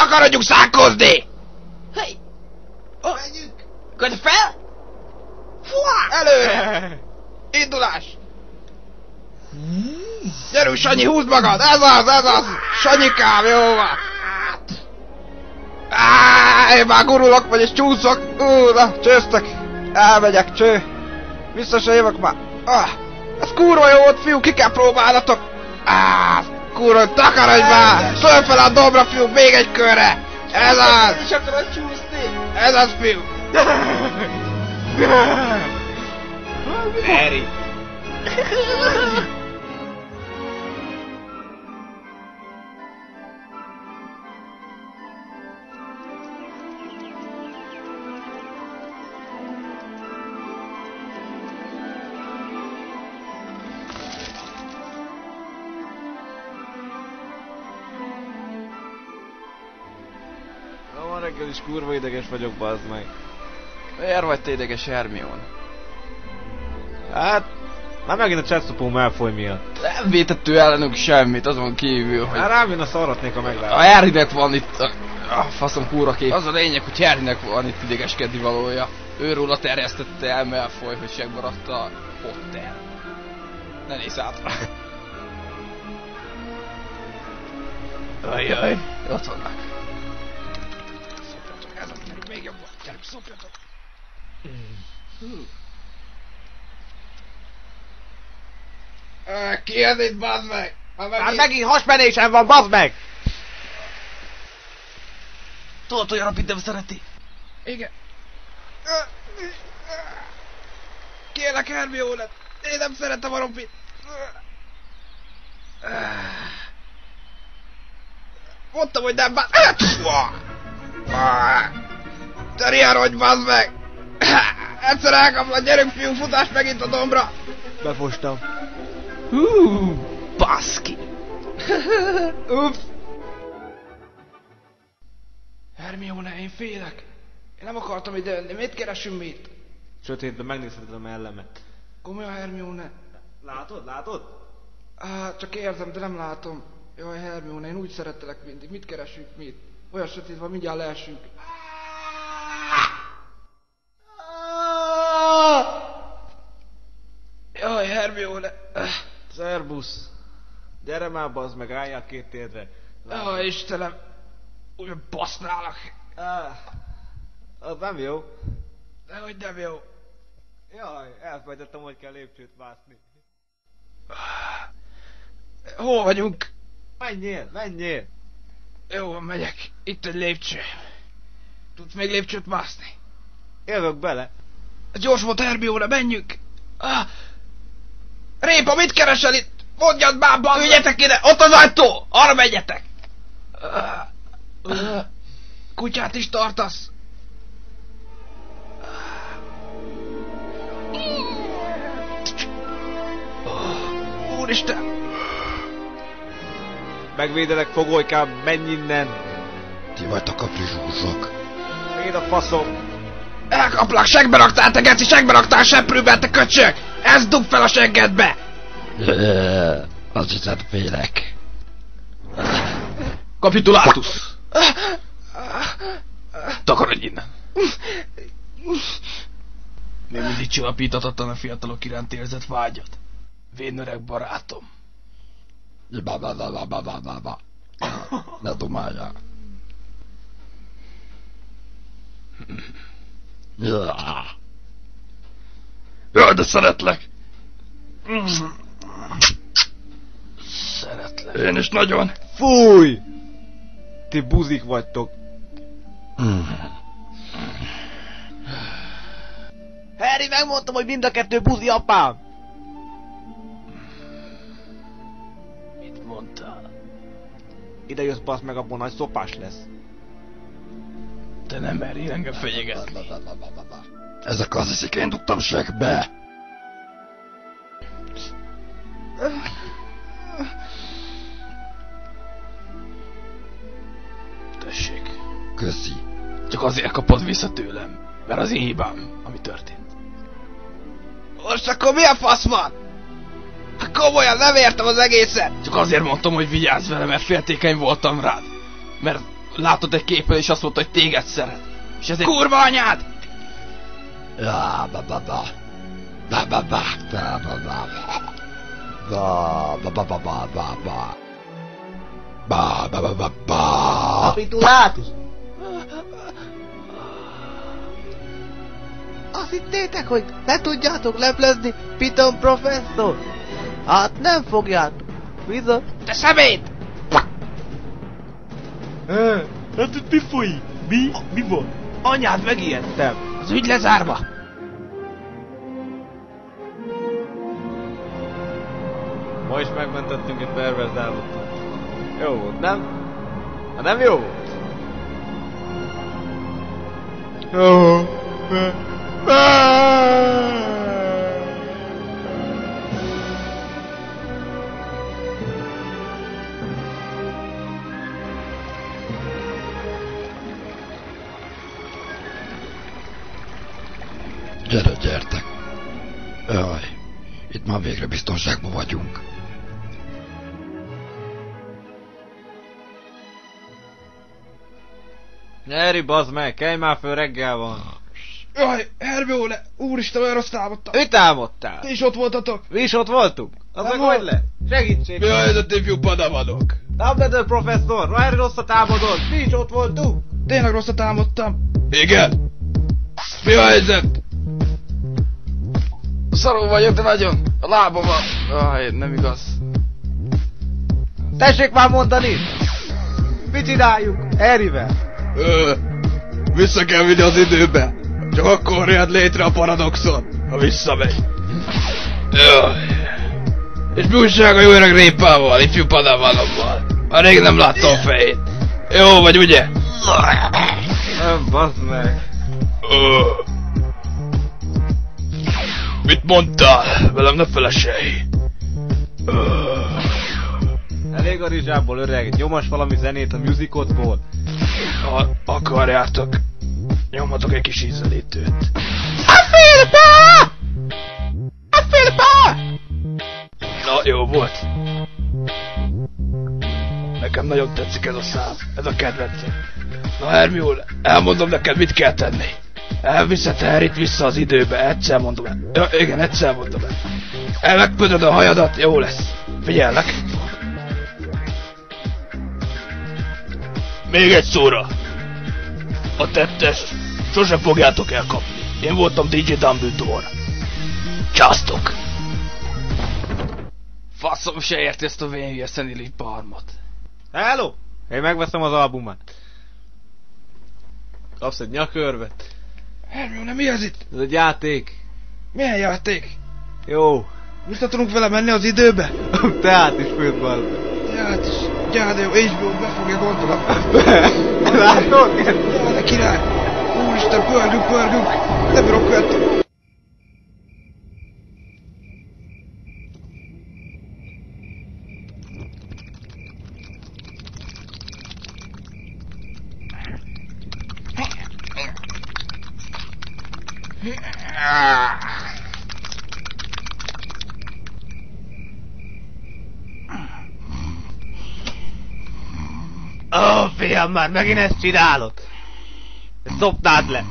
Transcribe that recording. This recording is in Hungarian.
Takarodjunk szákozni! Hey! Menjünk! Köt fel! Fuá! Előre! Indulás! Gyerünk, Sanyi, húzd magad! Ez az! Sanyikám, jó van! Én már gurulok, vagyis csúszok! Na, csőztek! Elmegyek, cső! Vissza se jövök már! Ez kurva jó volt, fiú, ki kell próbálnatok! Kurva, takarodj már! Szólj fel a dombra, fiú, még egy körre! Ez az! És akarod csúszni! Ez az, fiú! Eri! Ma reggel is kurva ideges vagyok, bazd meg. Miért vagy te ideges, Hermione? Hát... már megint a chatszopóm elfoly miatt. Nem vétett ő ellenünk semmit, azon kívül, hogy... Hát rám jön a szarratnék, ha A meglátod. Harrynek van itt a faszom kúra kép. Az a lényeg, hogy Harrynek van itt idegeskedni valója. Őróla terjesztette el Malfoy, hogy segmaradt a Potter. Ne nézz át rá. Ajjaj, ott vannak. Szopjatok, ez a még jobban. Gyerünk, szopjatok. Ki ez itt, bazd meg? Hát megint hasmenésem van, bazd meg! Tudod, hogy a Rapid nem szereti? Igen. Kérlek, Hermione! Én nem szeretem a Rapid! Mondtam, hogy nem bánt... Te riarodj, bazd meg! Egyszer elkaplak, gyerünk, fiú, futás megint a dombra! Befostam. Baszki! Ups! Hermione, én félek. Én nem akartam ide jönni, mit keresünk mi itt? Sötétben megnézheted a mellemet. Komolyan, Hermione? Látod? Csak érzem, de nem látom. Jaj, Hermione, én úgy szerettelek mindig. Mit keresünk mi itt? Olyan sötét van, mindjárt leesünk. Jaj, Hermione. Szerbusz. Gyere már, bazd meg, álljál két térdre. Jaj, Istenem. Úgy basználak. Az nem jó. Dehogy nem jó. Jaj, elfelejtettem, hogy kell lépcsőt mászni. Hol vagyunk? Menjél! Jó, van, megyek. Itt egy lépcső. Tudsz még lépcsőt mászni? Jövök bele. Gyors volt, Hermione, menjünk! Répa, mit keresel itt? Mondjad már, bazd! Üljetek ide! Ott az ajtó! Arra menjetek! Kutyát is tartasz? Úristen! Megvédelek, fogolykám, menj innen! Ti vagytok a frizsúzsok. Én a faszom! Elkaplak, segbe raktál, te geci, segbe raktál seprűbe, te köcsög! Ezt dugd fel a seggedbe! Azt hiszed félek. Kapitulátus! Takarodj innen! Még mindig csillapíthatatlan a fiatalok iránt érzett vágyat. Vén öreg barátom. Ne dumáljál. Jaj, de szeretlek. Szeretlek. Én is nagyon. Fúj! Ti buzik vagytok. Harry, megmondtam, hogy mind a kettő buzi, apám! Mit mondtál? Ide jössz, bassz meg, abban nagy szopás lesz. Te nem merjél engem fenyegetni. Ezek az hiszik, én dugtam segbe. Tessék. Köszi. Csak azért kapod vissza tőlem, mert az én hibám, ami történt. Most akkor mi a fasz van? Hát komolyan nem értem az egészet. Csak azért mondtam, hogy vigyázz vele, mert féltékeny voltam rád. Mert látott egy képen és azt mondta, hogy téged szeret. És ezért... Kurva anyád! Ja, ba ba ba. Ba ba ba. Ba ba ba. Ba ba ba ba ba ba ba. Ba ba ba ba ba. Kapitulátus! Azt hittétek, hogy le tudjátok leplezni Piton professzor? Hát nem fogjátok. Bizony. Te szemét! Hát itt mi folyik? Mi van? Anyád, megijedtem. Az ügy lezárva. Ma is megmentettünk egy pervers állottól. Jó volt, nem? Ha nem jó volt? Gyertek. Jaj, itt már végre biztonságban vagyunk. Harry, bazd meg, kelj már föl, reggel van. Jaj, Hermione, úristen, olyan rossz támadtam. Mit támadtál? Ti is ott voltatok? Mi is ott voltunk? Az Nem meg volt. hogy le? Segítség! Mi a helyzet, ifjú padavanok? Dumbledore professzor, Harry rossz a támadod, mi is ott voltunk? Tényleg rosszat támadtam? Igen. Mi a helyzet? Szarul vagyok, de nagyon. A lábam van. Aj, nem igaz. Tessék már mondani! Mit csináljuk? Harryvel? Vissza kell vinni az időbe. Csak akkor jön létre a paradoxon, ha visszamegy. Jaj. És mi újság a jó öreg répával, ifjú padavalommal? Már rég nem láttam a fejét. Jó vagy, ugye? Bazd meg. Mit mondtál? Velem ne felesej. Elég a rizsából, öreg, nyomas valami zenét a musicotból. Ha akarjátok, nyomhatok egy kis ízelítőt. A Filippa! Na, jó volt. Nekem nagyon tetszik ez a szám, ez a kedvencem. Na Hermione, elmondom neked, mit kell tenni. Elviszed Harryt vissza az időbe, egyszer mondom el. Ja, igen, egyszer mondom el. Megpödöd a hajadat, jó lesz. Figyellek. Még egy szóra. A tettest sose fogjátok elkapni. Én voltam DJ Dumbledore. Csasztok! Faszom se érti ezt a vénhülye szenilip barmot. Hello! Én megveszem az albumát. Kapsz egy nyakörvet. Hermione, mi ez itt? Ez egy játék. Milyen játék? Jó. Vissza tudunk vele menni az időbe? Teát is főtt balba. Hát is, gyára jó, HBO-t be fogja gondolom. Látod? Gyára király! Úristen, pörgünk! Nem bírok követni. Ó, fiam, már megint ezt csinálod. Ezt szopnád le.